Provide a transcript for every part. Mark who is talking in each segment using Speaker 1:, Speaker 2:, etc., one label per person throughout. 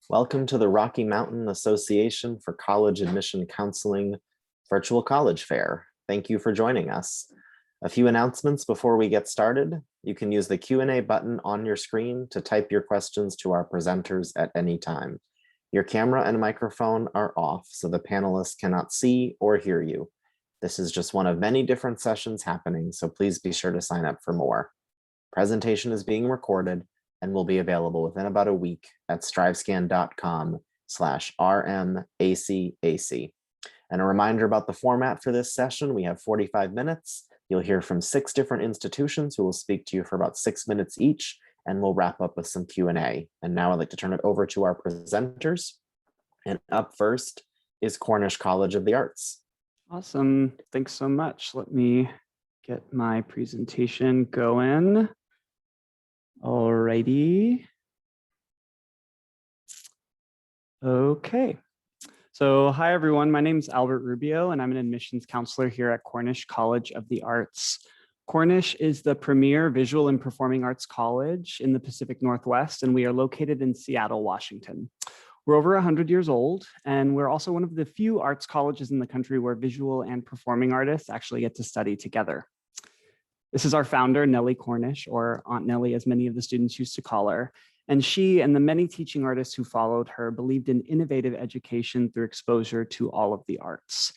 Speaker 1: Welcome to the Rocky Mountain Association for College Admission Counseling Virtual College Fair. Thank you for joining us. A few announcements before we get started. You can use the Q&A button on your screen to type your questions to our presenters at any time. Your camera and microphone are off, so the panelists cannot see or hear you. This is just one of many different sessions happening, so please be sure to sign up for more. Presentation is being recorded and will be available within about a week at strivescan.com/RMACAC. And a reminder about the format for this session, we have 45 minutes. You'll hear from 6 different institutions who will speak to you for about 6 minutes each, and we'll wrap up with some Q&A. And now I'd like to turn it over to our presenters. And up first is Cornish College of the Arts.
Speaker 2: Awesome, thanks so much. Let me get my presentation going. Alrighty. Okay. So hi, everyone. My name is Albert Rubio, and I'm an admissions counselor here at Cornish College of the Arts. Cornish is the premier visual and performing arts college in the Pacific Northwest, and we are located in Seattle, Washington. We're over 100 years old, and we're also one of the few arts colleges in the country where visual and performing artists actually get to study together. This is our founder, Nellie Cornish, or Aunt Nellie, as many of the students used to call her. And she and the many teaching artists who followed her believed in innovative education through exposure to all of the arts.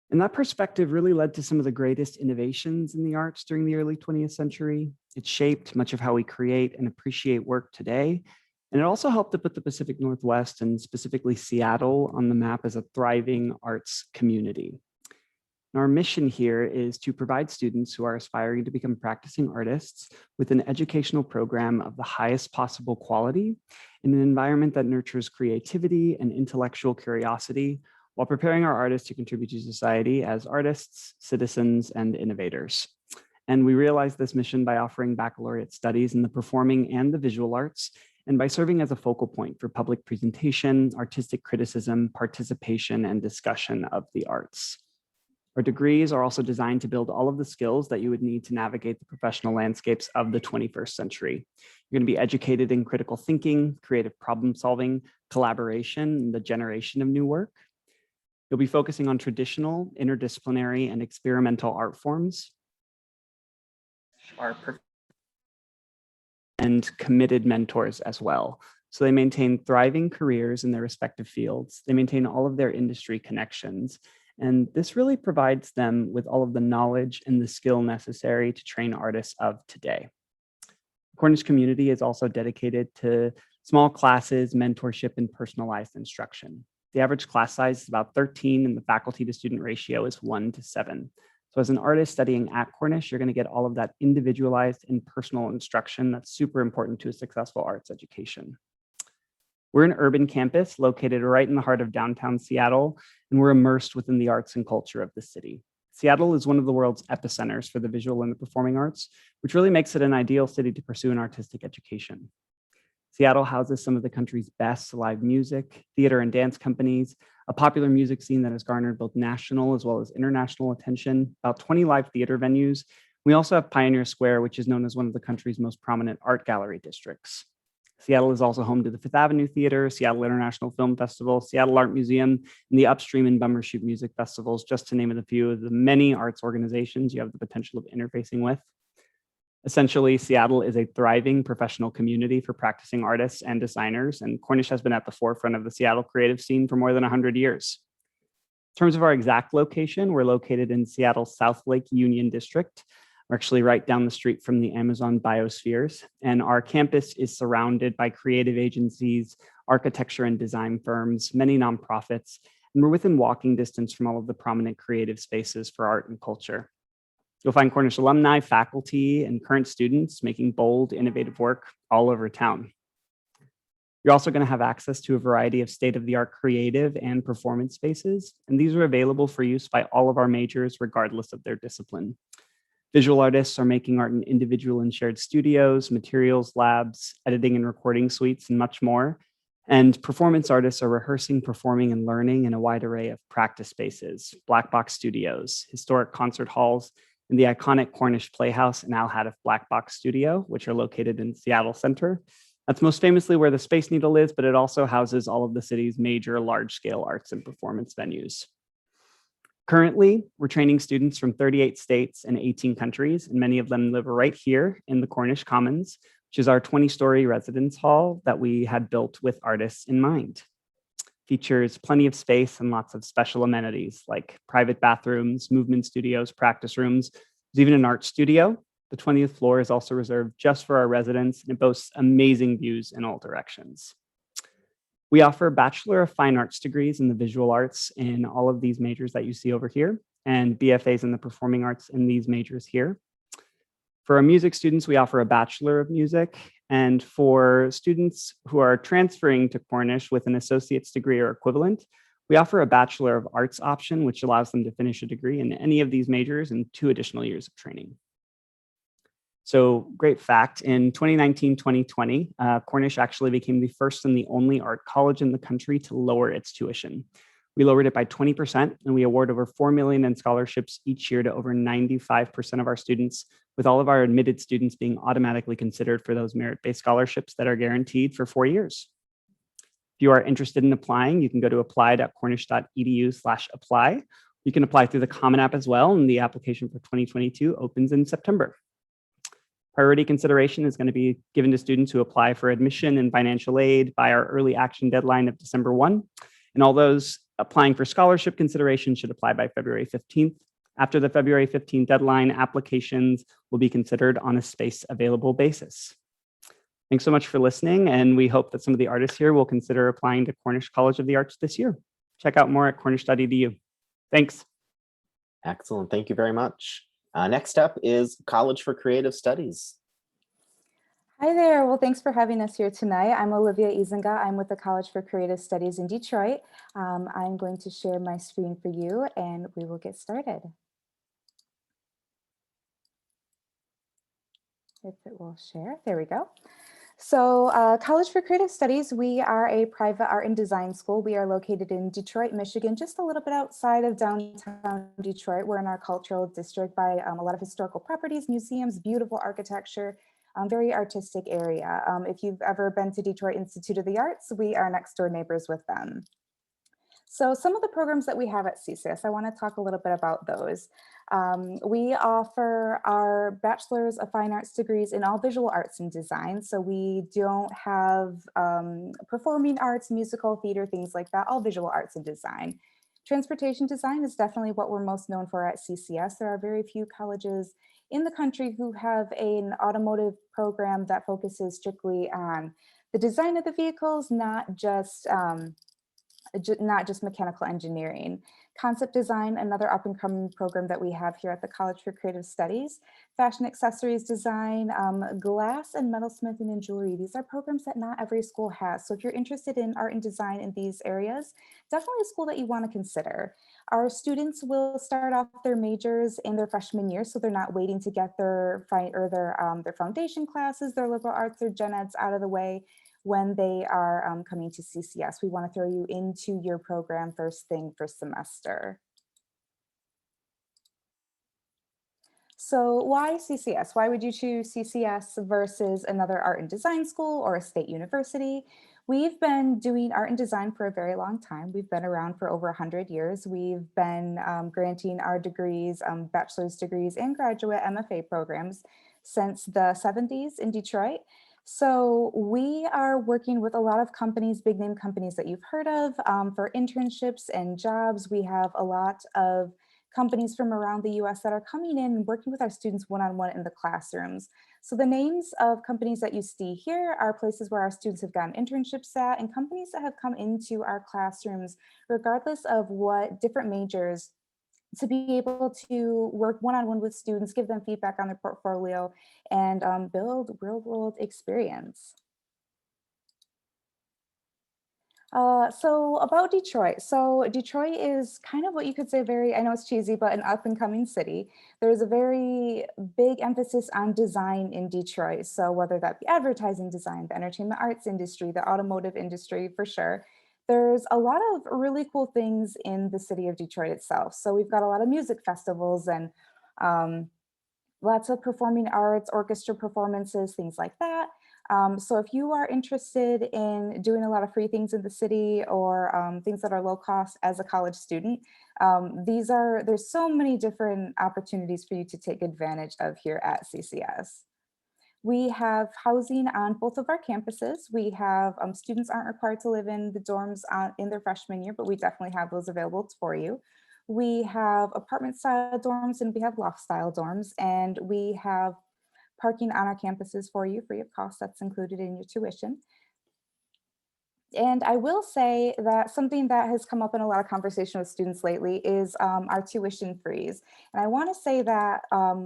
Speaker 2: And that perspective really led to some of the greatest innovations in the arts during the early 20th century. It shaped much of how we create and appreciate work today. And it also helped to put the Pacific Northwest, and specifically Seattle, on the map as a thriving arts community. And our mission here is to provide students who are aspiring to become practicing artists with an educational program of the highest possible quality in an environment that nurtures creativity and intellectual curiosity while preparing our artists to contribute to society as artists, citizens, and innovators. And we realize this mission by offering baccalaureate studies in the performing and the visual arts, and by serving as a focal point for public presentation, artistic criticism, participation, and discussion of the arts. Our degrees are also designed to build all of the skills that you would need to navigate the professional landscapes of the 21st century. You're going to be educated in critical thinking, creative problem solving, collaboration, and the generation of new work. You'll be focusing on traditional, interdisciplinary, and experimental art forms. And committed mentors as well. So they maintain thriving careers in their respective fields. They maintain all of their industry connections. And this really provides them with all of the knowledge and the skill necessary to train artists of today. The Cornish community is also dedicated to small classes, mentorship, and personalized instruction. The average class size is about 13, and the faculty to student ratio is 1:7. So as an artist studying at Cornish, you're going to get all of that individualized and personal instruction that's super important to a successful arts education. We're an urban campus located right in the heart of downtown Seattle, and we're immersed within the arts and culture of the city. Seattle is one of the world's epicenters for the visual and the performing arts, which really makes it an ideal city to pursue an artistic education. Seattle houses some of the country's best live music, theater and dance companies, a popular music scene that has garnered both national as well as international attention, about 20 live theater venues. We also have Pioneer Square, which is known as one of the country's most prominent art gallery districts. Seattle is also home to the Fifth Avenue Theater, Seattle International Film Festival, Seattle Art Museum, and the Upstream and Bumbershoot Music Festivals, just to name a few of the many arts organizations you have the potential of interfacing with. Essentially, Seattle is a thriving professional community for practicing artists and designers, and Cornish has been at the forefront of the Seattle creative scene for more than 100 years. In terms of our exact location, we're located in Seattle's South Lake Union District. We're actually right down the street from the Amazon biospheres, and our campus is surrounded by creative agencies, architecture and design firms, many nonprofits, and we're within walking distance from all of the prominent creative spaces for art and culture. You'll find Cornish alumni, faculty, and current students making bold, innovative work all over town. You're also going to have access to a variety of state-of-the-art creative and performance spaces, and these are available for use by all of our majors, regardless of their discipline. Visual artists are making art in individual and shared studios, materials labs, editing and recording suites, and much more. And performance artists are rehearsing, performing, and learning in a wide array of practice spaces, black box studios, historic concert halls, and the iconic Cornish Playhouse and Al Haddif Black Box Studio, which are located in Seattle Center, That's most famously where the Space Needle is, but it also houses all of the city's major large-scale arts and performance venues. Currently, we're training students from 38 states and 18 countries, and many of them live right here in the Cornish Commons, which is our 20-story residence hall that we had built with artists in mind. Features plenty of space and lots of special amenities like private bathrooms, movement studios, practice rooms. There's even an art studio. The 20th floor is also reserved just for our residents, and it boasts amazing views in all directions. We offer Bachelor of Fine Arts degrees in the visual arts in all of these majors that you see over here, and BFAs in the performing arts in these majors here. For our music students, we offer a Bachelor of Music, and for students who are transferring to Cornish with an associate's degree or equivalent, we offer a Bachelor of Arts option, which allows them to finish a degree in any of these majors in 2 additional years of training. So great fact, in 2019-2020, Cornish actually became the first and the only art college in the country to lower its tuition. We lowered it by 20%, and we award over $4 million in scholarships each year to over 95% of our students, with all of our admitted students being automatically considered for those merit-based scholarships that are guaranteed for 4 years. If you are interested in applying, you can go to apply.cornish.edu/apply. You can apply through the Common App as well, and the application for 2022 opens in September. Priority consideration is going to be given to students who apply for admission and financial aid by our early action deadline of December 1. And all those applying for scholarship consideration should apply by February 15th. After the February 15th deadline, applications will be considered on a space available basis. Thanks so much for listening, and we hope that some of the artists here will consider applying to Cornish College of the Arts this year. Check out more at cornish.edu. Thanks.
Speaker 1: Excellent. Thank you very much. Next up is College for Creative Studies.
Speaker 3: Hi there. Well, thanks for having us here tonight. I'm Olivia Izinga. I'm with the College for Creative Studies in Detroit. I'm going to share my screen for you and we will get started. If it will share, there we go. So College for Creative Studies, we are a private art and design school. We are located in Detroit, Michigan, just a little bit outside of downtown Detroit. We're in our cultural district by a lot of historical properties, museums, beautiful architecture, very artistic area. If you've ever been to Detroit Institute of the Arts, we are next door neighbors with them. So some of the programs that we have at CCS, I want to talk a little bit about those. We offer our Bachelor's of Fine Arts degrees in all visual arts and design. So we don't have performing arts, musical, theater, things like that, all visual arts and design. Transportation design is definitely what we're most known for at CCS. There are very few colleges in the country who have an automotive program that focuses strictly on the design of the vehicles, not just mechanical engineering. Concept design, another up and coming program that we have here at the College for Creative Studies. Fashion accessories design, glass and metalsmithing and jewelry. These are programs that not every school has. So if you're interested in art and design in these areas, definitely a school that you want to consider. Our students will start off their majors in their freshman year, so they're not waiting to get their foundation classes, their liberal arts, their gen eds out of the way. When they are coming to CCS, we want to throw you into your program first semester. So why CCS? Why would you choose CCS versus another art and design school or a state university? We've been doing art and design for a very long time. We've been around for over 100 years. We've been granting our degrees, bachelor's degrees and graduate MFA programs since the 70s in Detroit. So we are working with a lot of companies, big name companies that you've heard of for internships and jobs. We have a lot of companies from around the US that are coming in and working with our students one-on-one in the classrooms. So the names of companies that you see here are places where our students have gotten internships at and companies that have come into our classrooms, regardless of what different majors, to be able to work one-on-one with students, give them feedback on their portfolio, and build real-world experience. So about Detroit. So Detroit is kind of what you could say I know it's cheesy, but an up and coming city. There's a very big emphasis on design in Detroit. So whether that be advertising design, the entertainment arts industry, the automotive industry, for sure. There's a lot of really cool things in the city of Detroit itself. So we've got a lot of music festivals and lots of performing arts, orchestra performances, things like that. So if you are interested in doing a lot of free things in the city or things that are low cost as a college student, there's so many different opportunities for you to take advantage of here at CCS. We have housing on both of our campuses. We have students aren't required to live in the dorms in their freshman year, but we definitely have those available for you. We have apartment style dorms and we have loft style dorms, and we have parking on our campuses for you free of cost. That's included in your tuition. And I will say that something that has come up in a lot of conversation with students lately is our tuition freeze. And I want to say that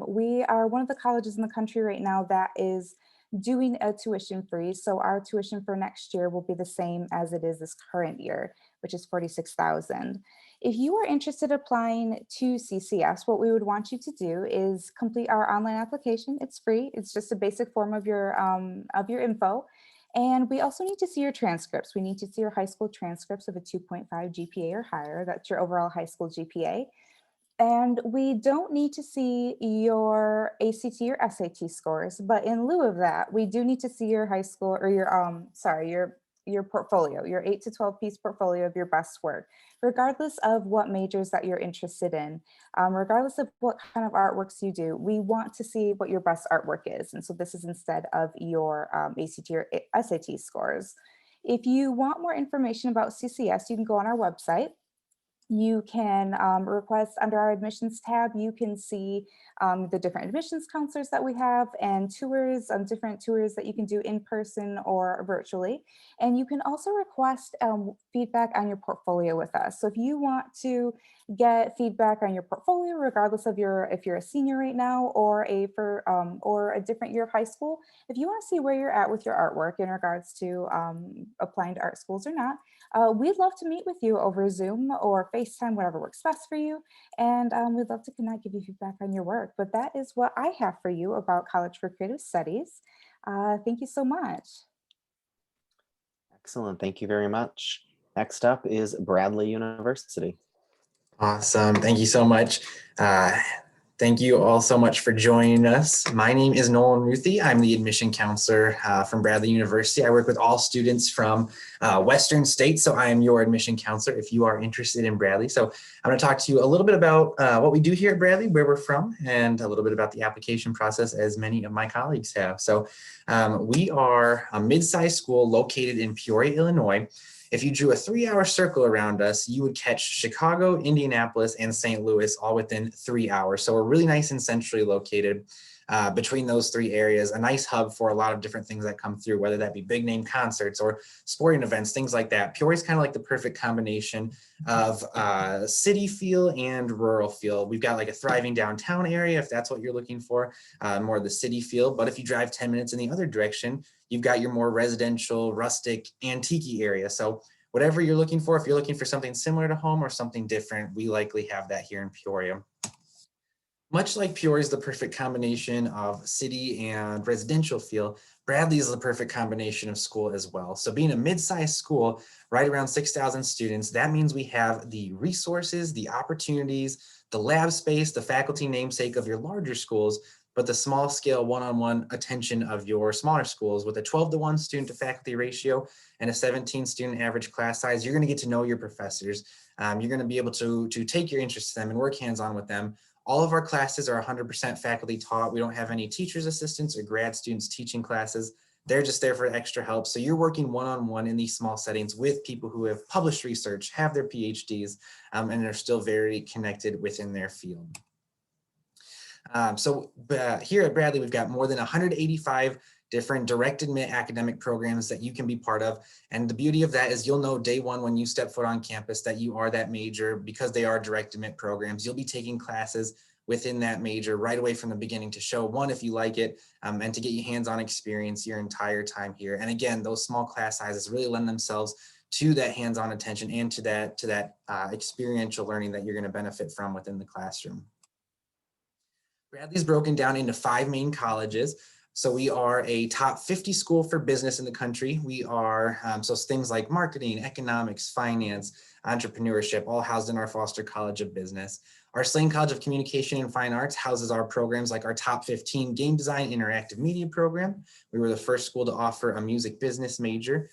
Speaker 3: we are one of the colleges in the country right now that is doing a tuition freeze. So our tuition for next year will be the same as it is this current year, which is $46,000. If you are interested in applying to CCS, what we would want you to do is complete our online application. It's free. It's just a basic form of your info. And we also need to see your transcripts. We need to see your high school transcripts of a 2.5 GPA or higher. That's your overall high school GPA. And we don't need to see your ACT or SAT scores, but in lieu of that, we do need to see your high school or your portfolio, your 8 to 12 piece portfolio of your best work, regardless of what majors that you're interested in, regardless of what kind of artworks you do. We want to see what your best artwork is. And so this is instead of your ACT or SAT scores. If you want more information about CCS, you can go on our website. You can request under our admissions tab, you can see the different admissions counselors that we have and tours, different tours that you can do in person or virtually. And you can also request feedback on your portfolio with us. So if you want to get feedback on your portfolio, regardless of if you're a senior right now or a different year of high school, if you want to see where you're at with your artwork in regards to applying to art schools or not, we'd love to meet with you over Zoom or FaceTime, whatever works best for you. And we'd love to connect, give you feedback on your work. But that is what I have for you about College for Creative Studies. Thank you so much.
Speaker 1: Excellent. Thank you very much. Next up is Bradley University.
Speaker 4: Awesome. Thank you so much. Thank you all so much for joining us. My name is Nolan Ruthie. I'm the admission counselor from Bradley University. I work with all students from Western states, so I am your admission counselor if you are interested in Bradley. So I'm going to talk to you a little bit about what we do here at Bradley, where we're from, and a little bit about the application process, as many of my colleagues have. So we are a mid-sized school located in Peoria, Illinois. If you drew a 3-hour circle around us, you would catch Chicago, Indianapolis, and St. Louis all within 3 hours. So we're really nice and centrally located between those 3 areas, a nice hub for a lot of different things that come through, whether that be big name concerts or sporting events, things like that. Peoria is kind of like the perfect combination of city feel and rural feel. We've got like a thriving downtown area, if that's what you're looking for, more of the city feel. But if you drive 10 minutes in the other direction, you've got your more residential, rustic, antique area. So whatever you're looking for, if you're looking for something similar to home or something different, we likely have that here in Peoria. Much like Peoria is the perfect combination of city and residential feel, Bradley is the perfect combination of school as well. So being a mid-sized school, right around 6,000 students, that means we have the resources, the opportunities, the lab space, the faculty namesake of your larger schools, but the small scale one-on-one attention of your smaller schools. With a 12-to-1 student to faculty ratio and a 17 student average class size, you're gonna get to know your professors. You're gonna be able to take your interest in them and work hands-on with them. All of our classes are 100% faculty taught. We don't have any teachers assistants or grad students teaching classes. They're just there for extra help. So you're working one-on-one in these small settings with people who have published research, have their PhDs, and are still very connected within their field. Here at Bradley, we've got more than 185 different direct admit academic programs that you can be part of. And the beauty of that is you'll know day one when you step foot on campus that you are that major, because they are direct admit programs. You'll be taking classes within that major right away from the beginning to show, one, if you like it, and to get you hands-on experience your entire time here. And again, those small class sizes really lend themselves to that hands-on attention and to that experiential learning that you're going to benefit from within the classroom. Bradley's broken down into 5 main colleges. So we are a top 50 school for business in the country. We are, so things like marketing, economics, finance, entrepreneurship, all housed in our Foster College of Business. Our Slane College of Communication and Fine Arts houses our programs like our Top 15 Game Design Interactive Media program. We were the first school to offer a music business major.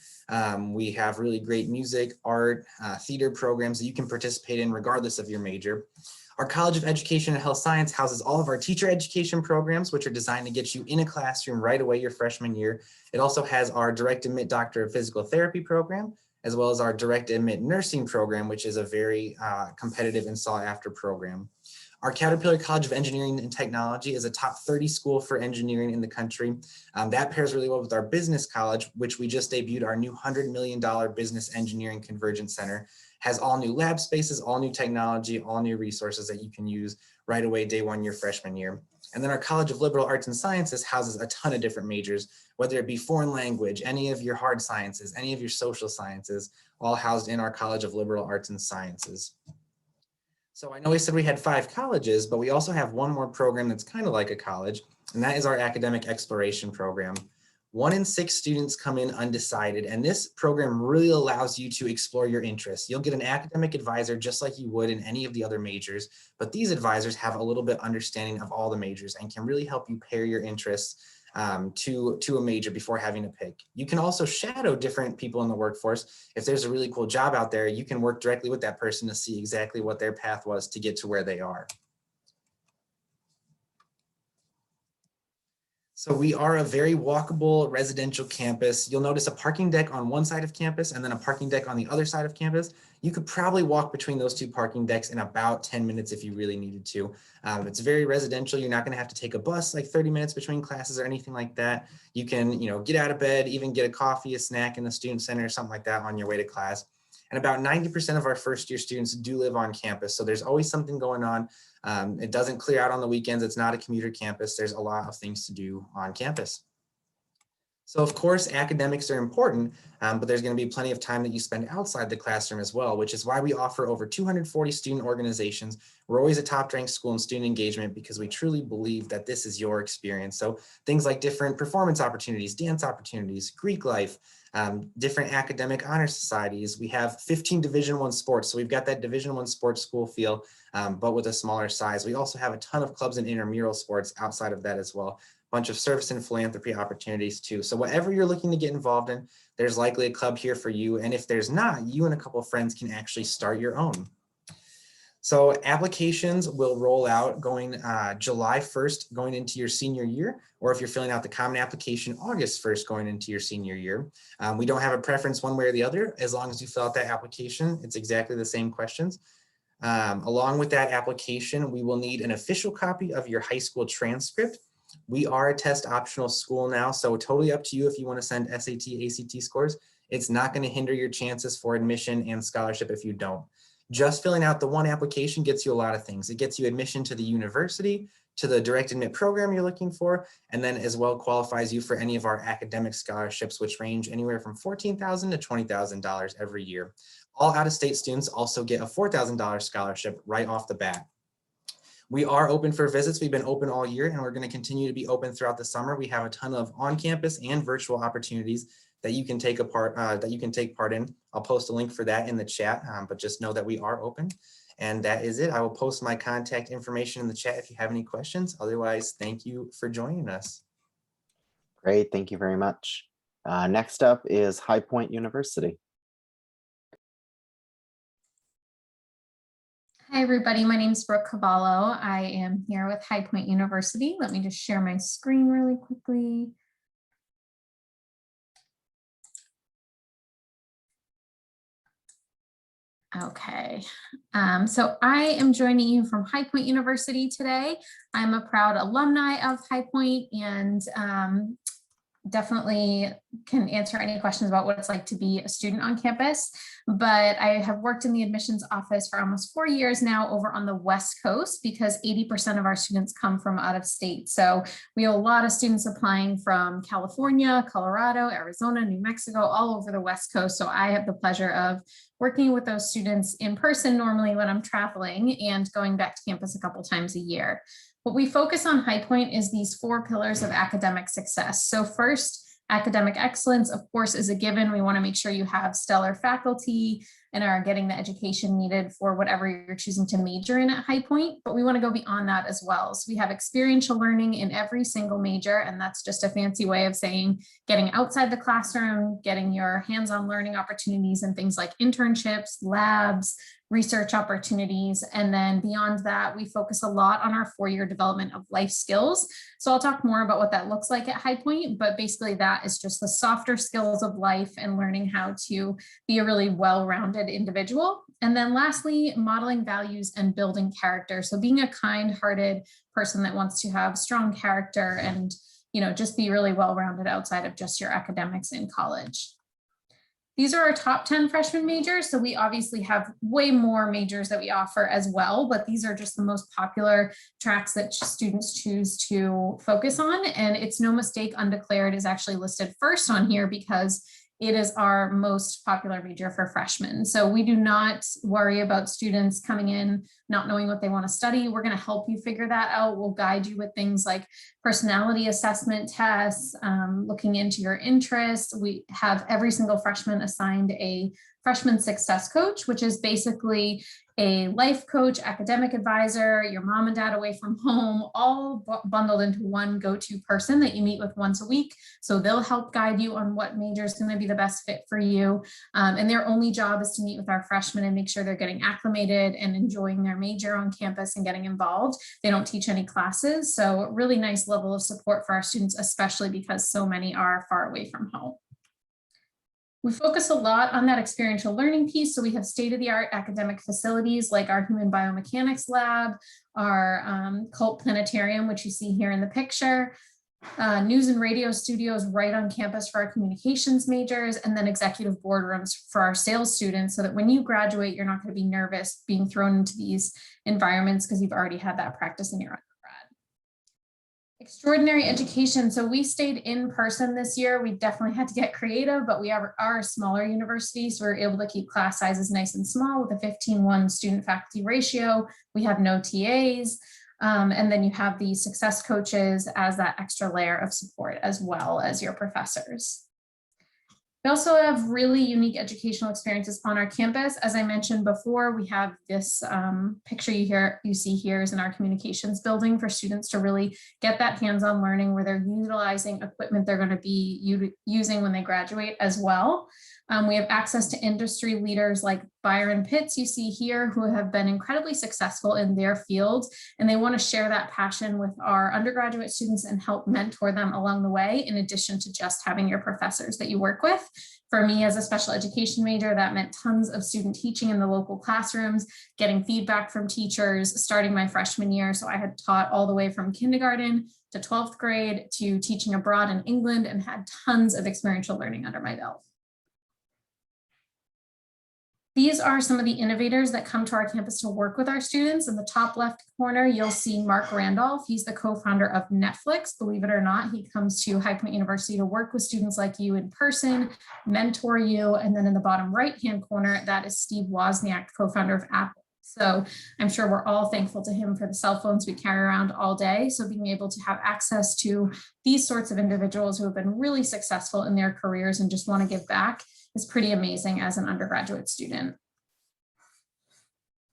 Speaker 4: We have really great music, art, theater programs that you can participate in regardless of your major. Our College of Education and Health Science houses all of our teacher education programs, which are designed to get you in a classroom right away your freshman year. It also has our Direct Admit Doctor of Physical Therapy program, as well as our Direct Admit Nursing program, which is a very competitive and sought after program. Our Caterpillar College of Engineering and Technology is a top 30 school for engineering in the country. That pairs really well with our business college, which we just debuted our new $100 million business engineering convergence center. Has all new lab spaces, all new technology, all new resources that you can use right away day one your freshman year. And then our College of Liberal Arts and Sciences houses a ton of different majors, whether it be foreign language, any of your hard sciences, any of your social sciences, all housed in our College of Liberal Arts and Sciences. So I know we said we had 5 colleges, but we also have one more program that's kind of like a college, and that is our Academic Exploration program. 1 in 6 students come in undecided, and this program really allows you to explore your interests. You'll get an academic advisor just like you would in any of the other majors, but these advisors have a little bit understanding of all the majors and can really help you pair your interests to a major before having to pick. You can also shadow different people in the workforce. If there's a really cool job out there, you can work directly with that person to see exactly what their path was to get to where they are. So we are a very walkable residential campus. You'll notice a parking deck on one side of campus and then a parking deck on the other side of campus. You could probably walk between those 2 parking decks in about 10 minutes if you really needed to. It's very residential. You're not going to have to take a bus like 30 minutes between classes or anything like that. You can, get out of bed, even get a coffee, a snack in the student center or something like that on your way to class. And about 90% of our first year students do live on campus. So there's always something going on. It doesn't clear out on the weekends. It's not a commuter campus. There's a lot of things to do on campus. So of course, academics are important, but there's going to be plenty of time that you spend outside the classroom as well, which is why we offer over 240 student organizations. We're always a top-ranked school in student engagement because we truly believe that this is your experience. So things like different performance opportunities, dance opportunities, Greek life, different academic honor societies. We have 15 Division I sports. So we've got that Division I sports school feel, but with a smaller size. We also have a ton of clubs and intramural sports outside of that as well. Bunch of service and philanthropy opportunities too. So whatever you're looking to get involved in, there's likely a club here for you. And if there's not, you and a couple of friends can actually start your own. So applications will roll out going July 1st going into your senior year, or if you're filling out the common application August 1st going into your senior year. We don't have a preference one way or the other. As long as you fill out that application, it's exactly the same questions. Along with that application, we will need an official copy of your high school transcript. We are a test optional school now, so totally up to you if you want to send SAT, ACT scores. It's not going to hinder your chances for admission and scholarship if you don't. Just filling out the one application gets you a lot of things. It gets you admission to the university, to the direct admit program you're looking for, and then as well qualifies you for any of our academic scholarships, which range anywhere from $14,000 to $20,000 every year. All out-of-state students also get a $4,000 scholarship right off the bat. We are open for visits. We've been open all year and we're going to continue to be open throughout the summer. We have a ton of on-campus and virtual opportunities that you can take part in. I'll post a link for that in the chat, but just know that we are open. And that is it. I will post my contact information in the chat if you have any questions. Otherwise, thank you for joining us.
Speaker 1: Great, thank you very much. Next up is High Point University.
Speaker 5: Hi, everybody. My name is Brooke Cavallo. I am here with High Point University. Let me just share my screen really quickly. Okay, so I am joining you from High Point University today. I'm a proud alumni of High Point and definitely can answer any questions about what it's like to be a student on campus. But I have worked in the admissions office for almost 4 years now over on the West Coast because 80% of our students come from out of state. So we have a lot of students applying from California, Colorado, Arizona, New Mexico, all over the West Coast. So I have the pleasure of working with those students in person normally when I'm traveling and going back to campus a couple times a year. What we focus on High Point is these 4 pillars of academic success. So first, Academic excellence, of course, is a given. We want to make sure you have stellar faculty and are getting the education needed for whatever you're choosing to major in at High Point, but we want to go beyond that as well. So we have experiential learning in every single major, and that's just a fancy way of saying getting outside the classroom, getting your hands-on learning opportunities and things like internships, labs, research opportunities. And then beyond that, we focus a lot on our 4-year development of life skills. So I'll talk more about what that looks like at High Point, but basically that is just the softer skills of life and learning how to be a really well-rounded individual. And then lastly, modeling values and building character. So being a kind-hearted person that wants to have strong character and, just be really well-rounded outside of just your academics in college. These are our top 10 freshman majors. So we obviously have way more majors that we offer as well, but these are just the most popular tracks that students choose to focus on. And it's no mistake, undeclared is actually listed first on here because it is our most popular major for freshmen. So we do not worry about students coming in, not knowing what they want to study. We're going to help you figure that out. We'll guide you with things like personality assessment tests, looking into your interests. We have every single freshman assigned a freshman success coach, which is basically a life coach, academic advisor, your mom and dad away from home, all bundled into one go-to person that you meet with once a week. So they'll help guide you on what major is going to be the best fit for you. And their only job is to meet with our freshmen and make sure they're getting acclimated and enjoying their major on campus and getting involved. They don't teach any classes. So a really nice level of support for our students, especially because so many are far away from home. We focus a lot on that experiential learning piece. So we have state-of-the-art academic facilities like our human biomechanics lab, our cult planetarium, which you see here in the picture, news and radio studios right on campus for our communications majors, and then executive boardrooms for our sales students so that when you graduate, you're not going to be nervous being thrown into these environments because you've already had that practice in your undergrad. Extraordinary education. So we stayed in person this year. We definitely had to get creative, but we are a smaller university. So we're able to keep class sizes nice and small with a 15:1 student faculty ratio. We have no TAs. And then you have the success coaches as that extra layer of support as well as your professors. We also have really unique educational experiences on our campus. As I mentioned before, we have this picture you see here is in our communications building for students to really get that hands-on learning where they're utilizing equipment they're going to be using when they graduate as well. We have access to industry leaders like Byron Pitts, you see here, who have been incredibly successful in their fields, and they want to share that passion with our undergraduate students and help mentor them along the way, in addition to just having your professors that you work with. For me as a special education major, that meant tons of student teaching in the local classrooms, getting feedback from teachers starting my freshman year. So I had taught all the way from kindergarten to 12th grade to teaching abroad in England and had tons of experiential learning under my belt. These are some of the innovators that come to our campus to work with our students. In the top left corner, you'll see Mark Randolph. He's the co-founder of Netflix. Believe it or not, he comes to High Point University to work with students like you in person, mentor you. And then in the bottom right-hand corner, that is Steve Wozniak, co-founder of Apple. So I'm sure we're all thankful to him for the cell phones we carry around all day. So being able to have access to these sorts of individuals who have been really successful in their careers and just want to give back is pretty amazing as an undergraduate student.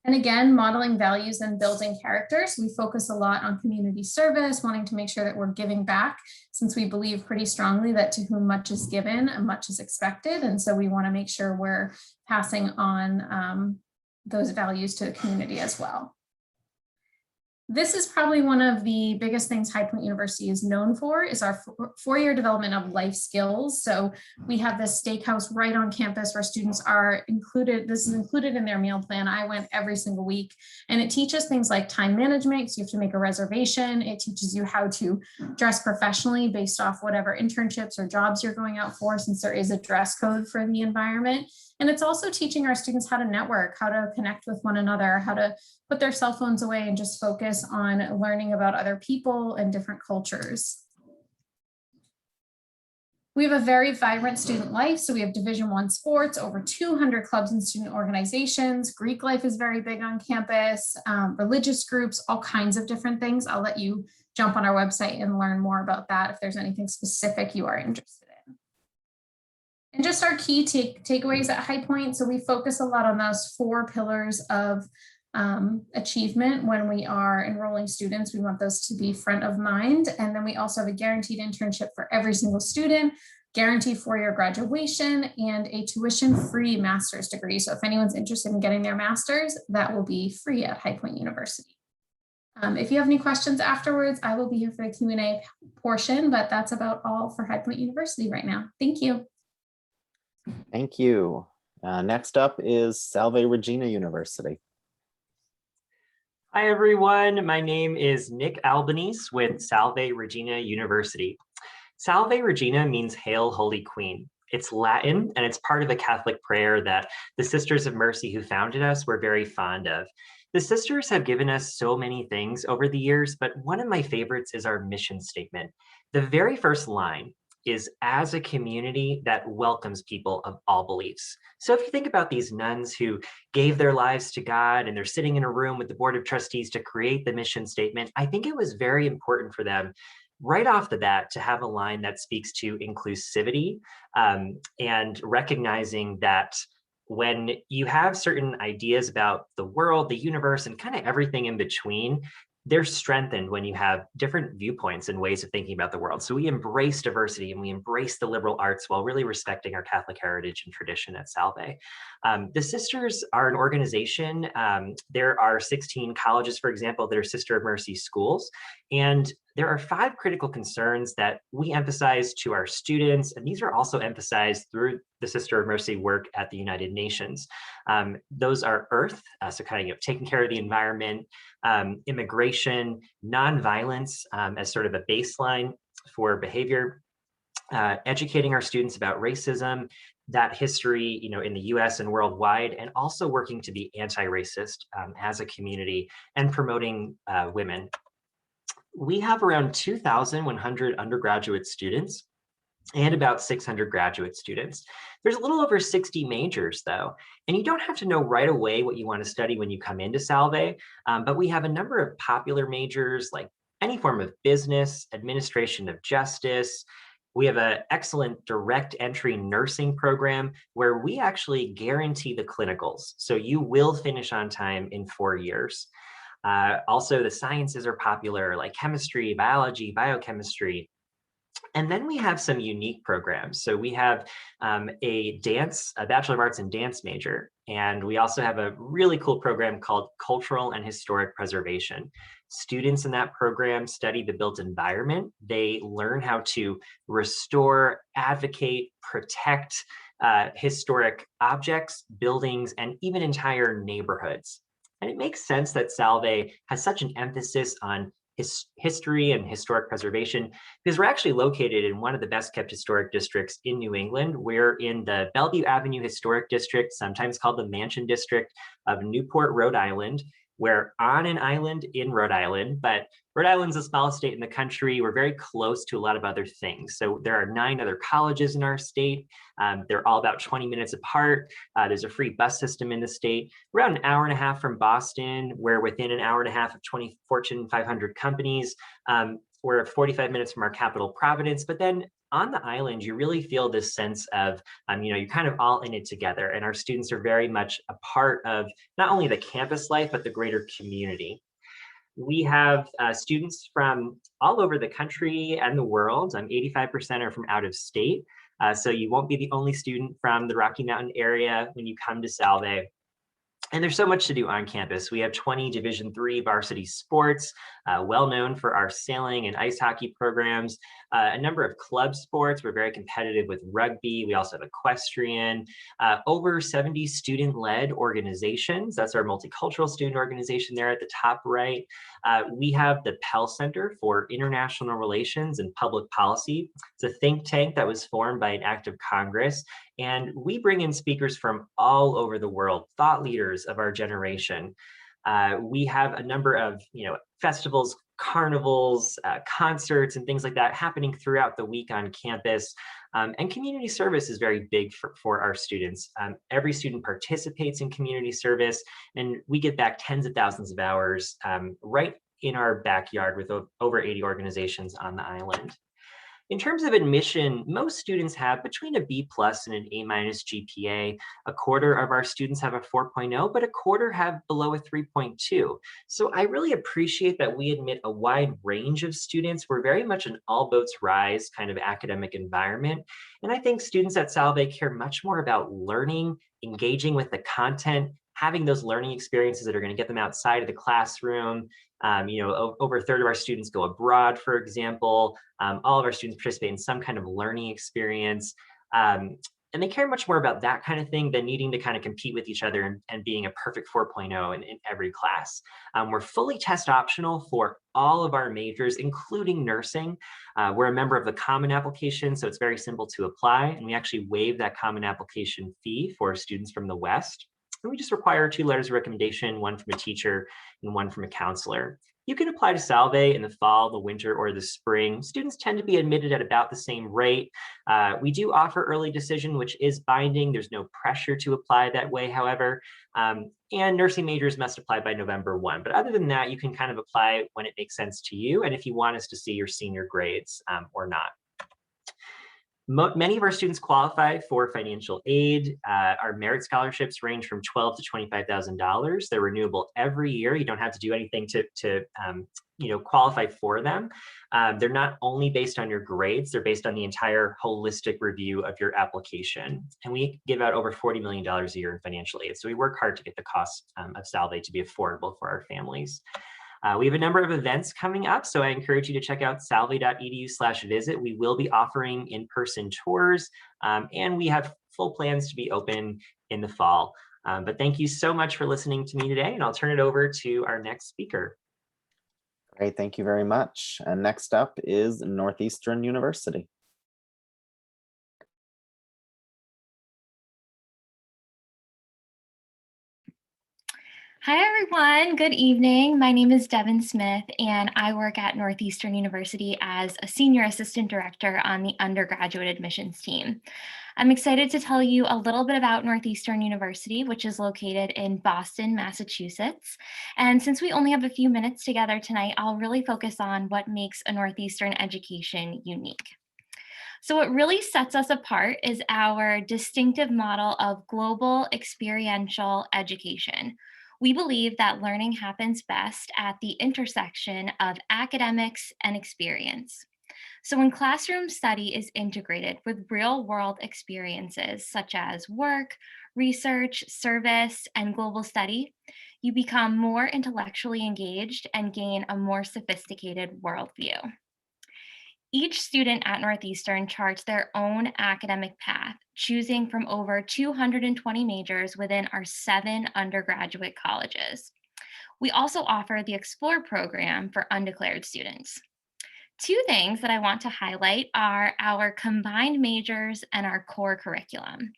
Speaker 5: And again, modeling values and building characters. We focus a lot on community service, wanting to make sure that we're giving back, since we believe pretty strongly that to whom much is given, much is expected. And so we want to make sure we're passing on those values to the community as well. This is probably one of the biggest things High Point University is known for, is our 4-year development of life skills. So we have this steakhouse right on campus where students are included. This is included in their meal plan. I went every single week, and it teaches things like time management. So you have to make a reservation. It teaches you how to dress professionally based off whatever internships or jobs you're going out for, since there is a dress code for the environment. And it's also teaching our students how to network, how to connect with one another, how to put their cell phones away and just focus on learning about other people and different cultures. We have a very vibrant student life. So we have Division I sports, over 200 clubs and student organizations. Greek life is very big on campus, religious groups, all kinds of different things. I'll let you jump on our website and learn more about that if there's anything specific you are interested in. And just our key takeaways at High Point. So we focus a lot on those 4 pillars of achievement when we are enrolling students. We want those to be front of mind. And then we also have a guaranteed internship for every single student, guaranteed 4-year graduation, and a tuition-free master's degree. So if anyone's interested in getting their master's, that will be free at High Point University. If you have any questions afterwards, I will be here for the Q&A portion, but that's about all for High Point University right now. Thank you.
Speaker 1: Thank you. Next up is Salve Regina University.
Speaker 6: Hi, everyone. My name is Nick Albanese with Salve Regina University. Salve Regina means Hail, Holy Queen. It's Latin, and it's part of a Catholic prayer that the Sisters of Mercy who founded us were very fond of. The sisters have given us so many things over the years, but one of my favorites is our mission statement. The very first line is, as a community that welcomes people of all beliefs. So if you think about these nuns who gave their lives to God and they're sitting in a room with the Board of Trustees to create the mission statement, I think it was very important for them right off the bat to have a line that speaks to inclusivity and recognizing that when you have certain ideas about the world, the universe, and kind of everything in between, they're strengthened when you have different viewpoints and ways of thinking about the world. So we embrace diversity and we embrace the liberal arts while really respecting our Catholic heritage and tradition at Salve. The Sisters are an organization. There are 16 colleges, for example, that are Sister of Mercy schools. And there are 5 critical concerns that we emphasize to our students, and these are also emphasized through the Sister of Mercy work at the United Nations. Those are earth, so kind of taking care of the environment, immigration, nonviolence as sort of a baseline for behavior, educating our students about racism, that history, in the US and worldwide, and also working to be anti-racist as a community and promoting women. We have around 2,100 undergraduate students and about 600 graduate students. There's a little over 60 majors though, and you don't have to know right away what you want to study when you come into Salve, but we have a number of popular majors like any form of business, administration of justice. We have an excellent direct entry nursing program where we actually guarantee the clinicals. So you will finish on time in 4 years. Also, the sciences are popular like chemistry, biology, biochemistry. And then we have some unique programs. So we have a Bachelor of Arts in Dance major. And we also have a really cool program called Cultural and Historic Preservation. Students in that program study the built environment. They learn how to restore, advocate, protect historic objects, buildings, and even entire neighborhoods. And it makes sense that Salve has such an emphasis on history and historic preservation because we're actually located in one of the best kept historic districts in New England. We're in the Bellevue Avenue Historic District, sometimes called the Mansion District of Newport, Rhode Island. We're on an island in Rhode Island, but Rhode Island's the smallest state in the country. We're very close to a lot of other things. So there are 9 other colleges in our state. They're all about 20 minutes apart. There's a free bus system in the state. We're about an hour and a half from Boston. We're within an hour and a half of 20 Fortune 500 companies. We're 45 minutes from our capital, Providence. But then on the island, you really feel this sense of, you're kind of all in it together. And our students are very much a part of not only the campus life, but the greater community. We have students from all over the country and the world. 85% are from out of state. So you won't be the only student from the Rocky Mountain area when you come to Salve. And there's so much to do on campus. We have 20 Division III varsity sports, well known for our sailing and ice hockey programs, a number of club sports. We're very competitive with rugby. We also have equestrian, over 70 student-led organizations. That's our multicultural student organization there at the top right. We have the Pell Center for International Relations and Public Policy. It's a think tank that was formed by an act of Congress. And we bring in speakers from all over the world, thought leaders of our generation. We have a number of festivals, carnivals, concerts, and things like that happening throughout the week on campus. And community service is very big for our students. Every student participates in community service, and we give back tens of thousands of hours right in our backyard with over 80 organizations on the island. In terms of admission, most students have between a B+ and an A- GPA. A quarter of our students have a 4.0, but a quarter have below a 3.2. So I really appreciate that we admit a wide range of students. We're very much an all boats rise kind of academic environment. And I think students at Salve care much more about learning, engaging with the content, having those learning experiences that are going to get them outside of the classroom. Over a third of our students go abroad, for example. All of our students participate in some kind of learning experience. And they care much more about that kind of thing than needing to kind of compete with each other and being a perfect 4.0 in every class. We're fully test optional for all of our majors, including nursing. We're a member of the Common Application, so it's very simple to apply. And we actually waive that Common Application fee for students from the West. And we just require 2 letters of recommendation, one from a teacher and one from a counselor. You can apply to Salve in the fall, the winter, or the spring. Students tend to be admitted at about the same rate. We do offer early decision, which is binding. There's no pressure to apply that way, however. And nursing majors must apply by November 1. But other than that, you can kind of apply when it makes sense to you and if you want us to see your senior grades or not. Many of our students qualify for financial aid. Our merit scholarships range from $12,000 to $25,000. They're renewable every year. You don't have to do anything to qualify for them. They're not only based on your grades, they're based on the entire holistic review of your application. And we give out over $40 million a year in financial aid. So we work hard to get the cost of Salve to be affordable for our families. We have a number of events coming up, so I encourage you to check out salve.edu/visit. We will be offering in-person tours, and we have full plans to be open in the fall. But thank you so much for listening to me today, and I'll turn it over to our next speaker.
Speaker 1: Great, thank you very much. And next up is Northeastern University.
Speaker 7: Hi, everyone. Good evening. My name is Devin Smith, and I work at Northeastern University as a Senior Assistant Director on the undergraduate admissions team. I'm excited to tell you a little bit about Northeastern University, which is located in Boston, Massachusetts. And since we only have a few minutes together tonight, I'll really focus on what makes a Northeastern education unique. So what really sets us apart is our distinctive model of global experiential education. We believe that learning happens best at the intersection of academics and experience. So when classroom study is integrated with real-world experiences such as work, research, service, and global study, you become more intellectually engaged and gain a more sophisticated worldview. Each student at Northeastern charts their own academic path, choosing from over 220 majors within our 7 undergraduate colleges. We also offer the Explore program for undeclared students. 2 things that I want to highlight are our combined majors and our core curriculum.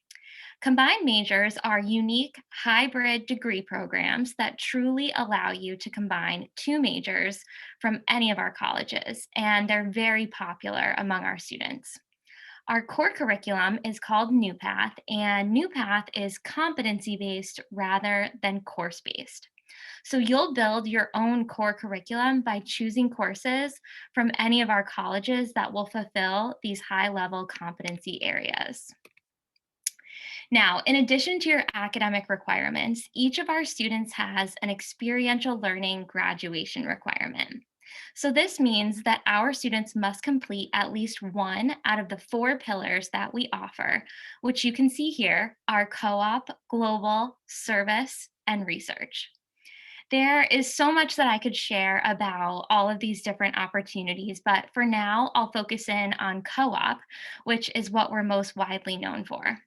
Speaker 7: Combined majors are unique hybrid degree programs that truly allow you to combine 2 majors from any of our colleges, and they're very popular among our students. Our core curriculum is called New Path, and New Path is competency-based rather than course-based. So you'll build your own core curriculum by choosing courses from any of our colleges that will fulfill these high-level competency areas. Now, in addition to your academic requirements, each of our students has an experiential learning graduation requirement. So this means that our students must complete at least 1 out of the 4 pillars that we offer, which you can see here are co-op, global, service, and research. There is so much that I could share about all of these different opportunities, but for now, I'll focus in on co-op, which is what we're most widely known for.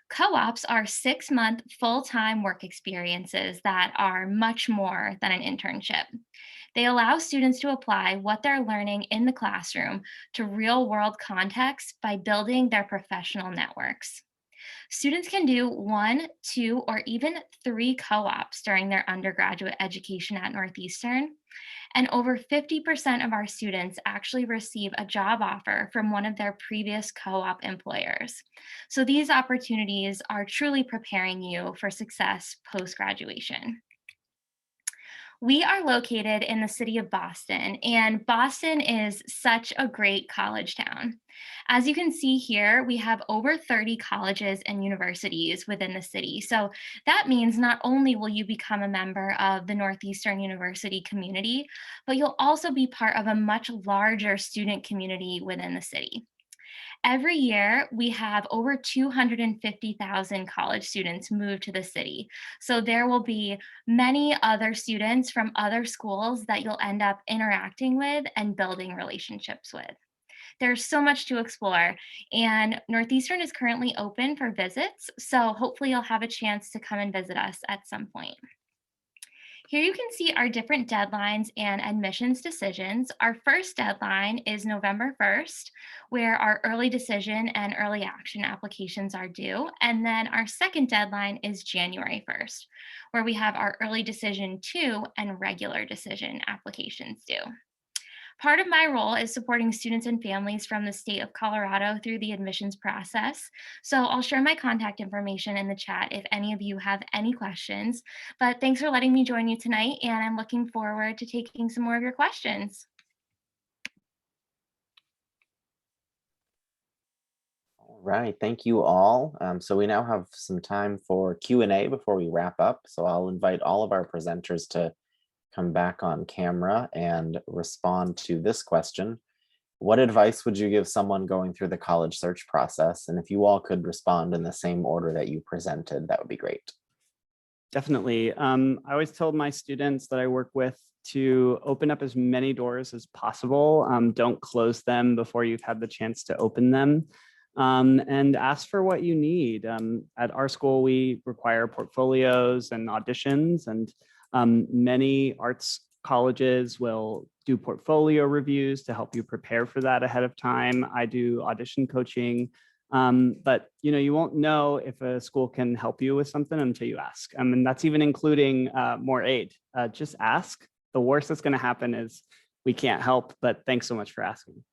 Speaker 7: Co-ops are 6-month full-time work experiences that are much more than an internship. They allow students to apply what they're learning in the classroom to real-world contexts by building their professional networks. Students can do 1, 2, or even 3 co-ops during their undergraduate education at Northeastern. And over 50% of our students actually receive a job offer from one of their previous co-op employers. So these opportunities are truly preparing you for success post-graduation. We are located in the city of Boston, and Boston is such a great college town. As you can see here, we have over 30 colleges and universities within the city. So that means not only will you become a member of the Northeastern University community, but you'll also be part of a much larger student community within the city. Every year, we have over 250,000 college students move to the city. So there will be many other students from other schools that you'll end up interacting with and building relationships with. There's so much to explore, and Northeastern is currently open for visits. So hopefully you'll have a chance to come and visit us at some point. Here you can see our different deadlines and admissions decisions. Our first deadline is November 1st, where our early decision and early action applications are due. And then our second deadline is January 1st, where we have our early decision 2 and regular decision applications due. Part of my role is supporting students and families from the state of Colorado through the admissions process. So I'll share my contact information in the chat if any of you have any questions. But thanks for letting me join you tonight, and I'm looking forward to taking some more of your questions.
Speaker 1: All right, thank you all. So we now have some time for Q&A before we wrap up. So I'll invite all of our presenters to come back on camera and respond to this question. What advice would you give someone going through the college search process? And if you all could respond in the same order that you presented, that would be great.
Speaker 2: Definitely. I always tell my students that I work with to open up as many doors as possible. Don't close them before you've had the chance to open them. And ask for what you need. At our school, we require portfolios and auditions, and many arts colleges will do portfolio reviews to help you prepare for that ahead of time. I do audition coaching, but you won't know if a school can help you with something until you ask. And that's even including more aid. Just ask. The worst that's going to happen is we can't help, but thanks so much for asking.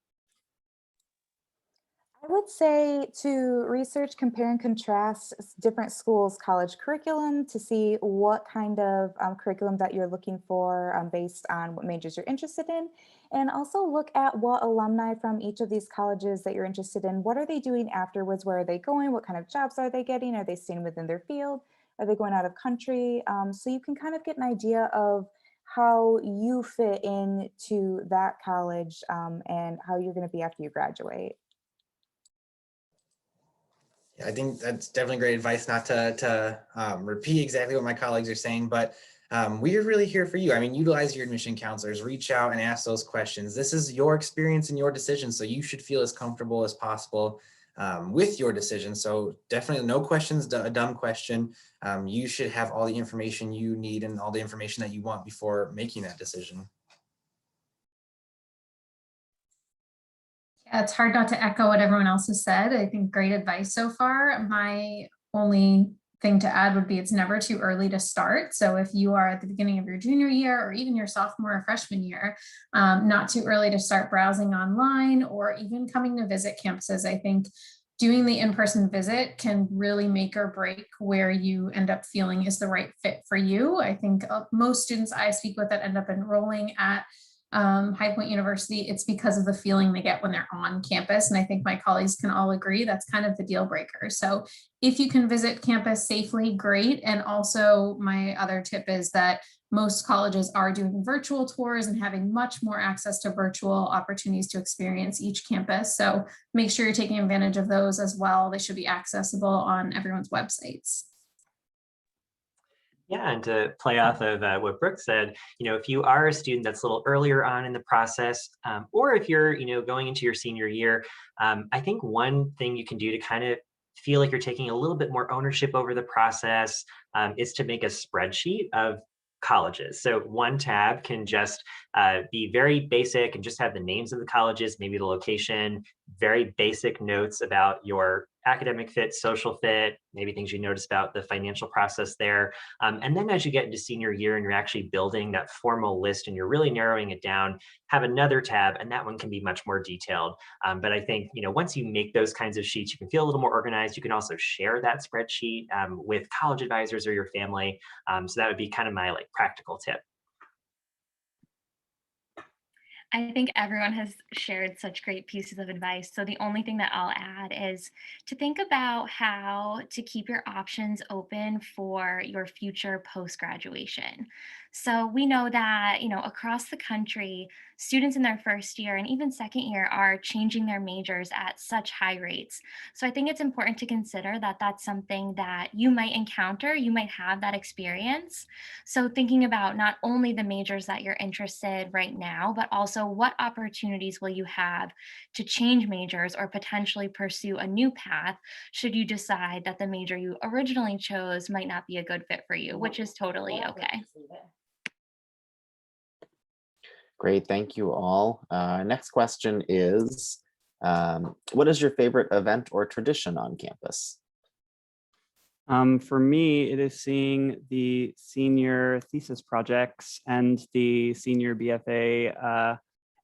Speaker 3: I would say to research, compare, and contrast different schools' college curriculum to see what kind of curriculum that you're looking for based on what majors you're interested in. And also look at what alumni from each of these colleges that you're interested in, what are they doing afterwards? Where are they going? What kind of jobs are they getting? Are they staying within their field? Are they going out of country? So you can kind of get an idea of how you fit into that college and how you're going to be after you graduate.
Speaker 4: I think that's definitely great advice, not to repeat exactly what my colleagues are saying, but we are really here for you. I mean, utilize your admission counselors, reach out and ask those questions. This is your experience and your decision, so you should feel as comfortable as possible with your decision. So definitely no questions, a dumb question. You should have all the information you need and all the information that you want before making that decision.
Speaker 5: Yeah, it's hard not to echo what everyone else has said. I think great advice so far. My only thing to add would be it's never too early to start. So if you are at the beginning of your junior year or even your sophomore or freshman year, not too early to start browsing online or even coming to visit campuses. I think doing the in-person visit can really make or break where you end up feeling is the right fit for you. I think most students I speak with that end up enrolling at High Point University, it's because of the feeling they get when they're on campus. And I think my colleagues can all agree that's kind of the deal breaker. So if you can visit campus safely, great. And also my other tip is that most colleges are doing virtual tours and having much more access to virtual opportunities to experience each campus. So make sure you're taking advantage of those as well. They should be accessible on everyone's websites.
Speaker 6: Yeah, and to play off of what Brooke said, if you are a student that's a little earlier on in the process, or if you're, going into your senior year, I think one thing you can do to kind of feel like you're taking a little bit more ownership over the process is to make a spreadsheet of colleges. So one tab can just be very basic and just have the names of the colleges, maybe the location, very basic notes about your academic fit, social fit, maybe things you notice about the financial process there. And then as you get into senior year and you're actually building that formal list and you're really narrowing it down, have another tab, and that one can be much more detailed. But I think, once you make those kinds of sheets, you can feel a little more organized. You can also share that spreadsheet with college advisors or your family. So that would be kind of my practical tip.
Speaker 7: I think everyone has shared such great pieces of advice. So the only thing that I'll add is to think about how to keep your options open for your future post-graduation. So we know that, across the country, students in their first year and even second year are changing their majors at such high rates. So I think it's important to consider that that's something that you might encounter, you might have that experience. So thinking about not only the majors that you're interested right now, but also what opportunities will you have to change majors or potentially pursue a new path should you decide that the major you originally chose might not be a good fit for you, which is totally okay.
Speaker 1: Great, thank you all. Next question is, what is your favorite event or tradition on campus?
Speaker 2: For me, it is seeing the senior thesis projects and the senior BFA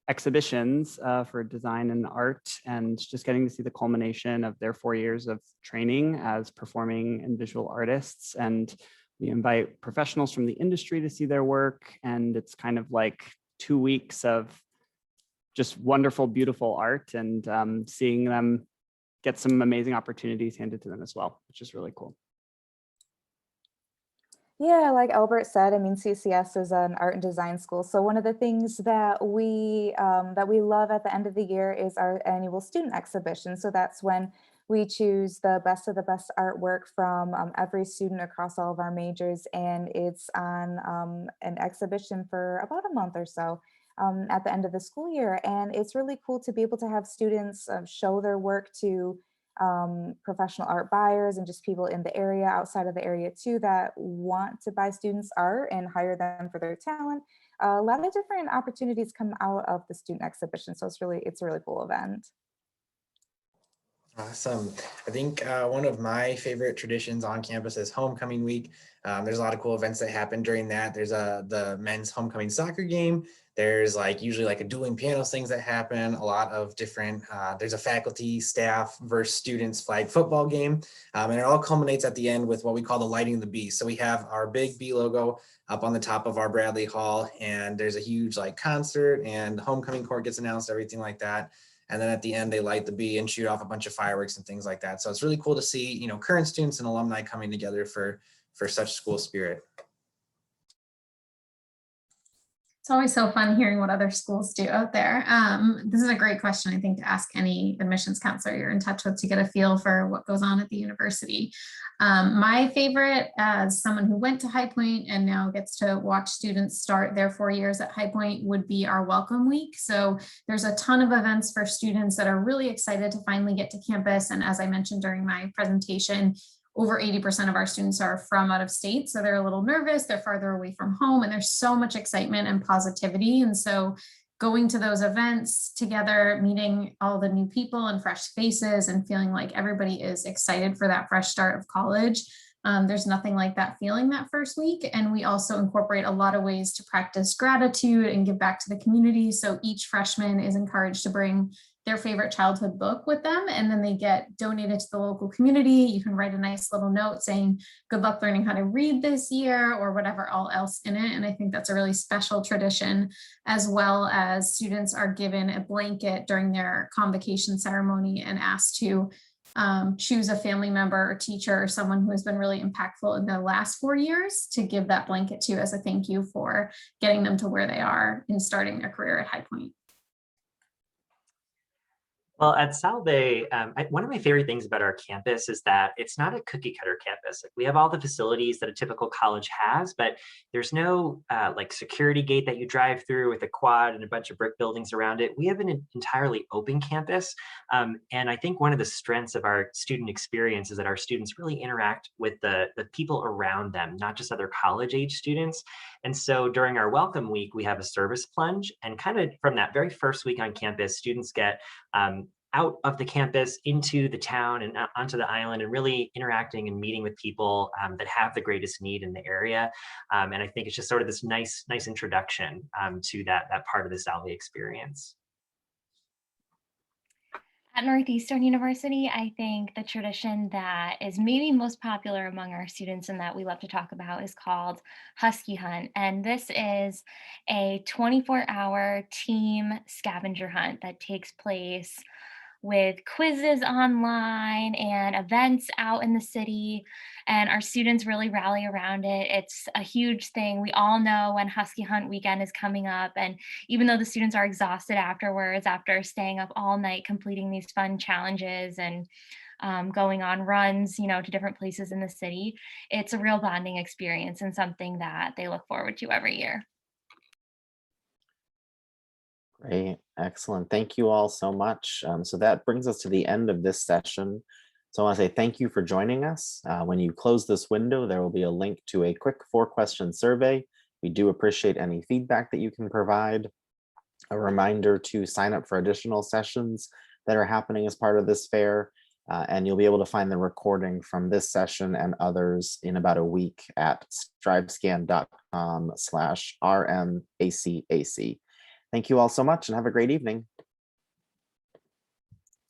Speaker 2: exhibitions for design and art, and just getting to see the culmination of their 4 years of training as performing and visual artists. And we invite professionals from the industry to see their work, and it's kind of like 2 weeks of just wonderful, beautiful art, and seeing them get some amazing opportunities handed to them as well, which is really cool.
Speaker 3: Yeah, like Albert said, I mean, CCS is an art and design school. So one of the things that we love at the end of the year is our annual student exhibition. So that's when we choose the best of the best artwork from every student across all of our majors, and it's on an exhibition for about a month or so at the end of the school year. And it's really cool to be able to have students show their work to professional art buyers and just people in the area, outside of the area too, that want to buy students' art and hire them for their talent. A lot of different opportunities come out of the student exhibition. So it's a really cool event.
Speaker 4: Awesome. I think one of my favorite traditions on campus is homecoming week. There's a lot of cool events that happen during that. There's the men's homecoming soccer game. There's usually a dueling pianos things that happen. A lot of different, there's a faculty, staff versus students flag football game. And it all culminates at the end with what we call the lighting of the bee. So we have our big bee logo up on the top of our Bradley Hall, and there's a huge concert, and homecoming court gets announced, everything like that. And then at the end, they light the bee and shoot off a bunch of fireworks and things like that. So it's really cool to see, current students and alumni coming together for such school spirit.
Speaker 5: It's always so fun hearing what other schools do out there. This is a great question, I think, to ask any admissions counselor you're in touch with to get a feel for what goes on at the university. My favorite, as someone who went to High Point and now gets to watch students start their 4 years at High Point, would be our welcome week. So there's a ton of events for students that are really excited to finally get to campus. And as I mentioned during my presentation, over 80% of our students are from out of state. So they're a little nervous, they're farther away from home, and there's so much excitement and positivity. And so going to those events together, meeting all the new people and fresh faces and feeling like everybody is excited for that fresh start of college. There's nothing like that feeling that first week. And we also incorporate a lot of ways to practice gratitude and give back to the community. So each freshman is encouraged to bring their favorite childhood book with them, and then they get donated to the local community. You can write a nice little note saying, good luck learning how to read this year, or whatever all else in it. And I think that's a really special tradition, as well as students are given a blanket during their convocation ceremony and asked to choose a family member or teacher or someone who has been really impactful in the last 4 years to give that blanket to as a thank you for getting them to where they are in starting their career at High Point.
Speaker 6: Well, at Salve, one of my favorite things about our campus is that it's not a cookie cutter campus. We have all the facilities that a typical college has, but there's no security gate that you drive through with a quad and a bunch of brick buildings around it. We have an entirely open campus. And I think one of the strengths of our student experience is that our students really interact with the people around them, not just other college age students. And so during our welcome week, we have a service plunge, and kind of from that very first week on campus, students get out of the campus into the town and onto the island, and really interacting and meeting with people that have the greatest need in the area. And I think it's just sort of this nice introduction to that part of the Salve experience.
Speaker 7: At Northeastern University, I think the tradition that is maybe most popular among our students and that we love to talk about is called Husky Hunt. And this is a 24-hour team scavenger hunt that takes place with quizzes online and events out in the city. And our students really rally around it. It's a huge thing. We all know when Husky Hunt weekend is coming up. And even though the students are exhausted afterwards, after staying up all night completing these fun challenges and going on runs, to different places in the city, it's a real bonding experience and something that they look forward to every year.
Speaker 1: Great, excellent. Thank you all so much. So that brings us to the end of this session. So I want to say thank you for joining us. When you close this window, there will be a link to a quick 4-question survey. We do appreciate any feedback that you can provide. A reminder to sign up for additional sessions that are happening as part of this fair. And you'll be able to find the recording from this session and others in about a week at strivescan.com/RMACAC. Thank you all so much and have a great evening.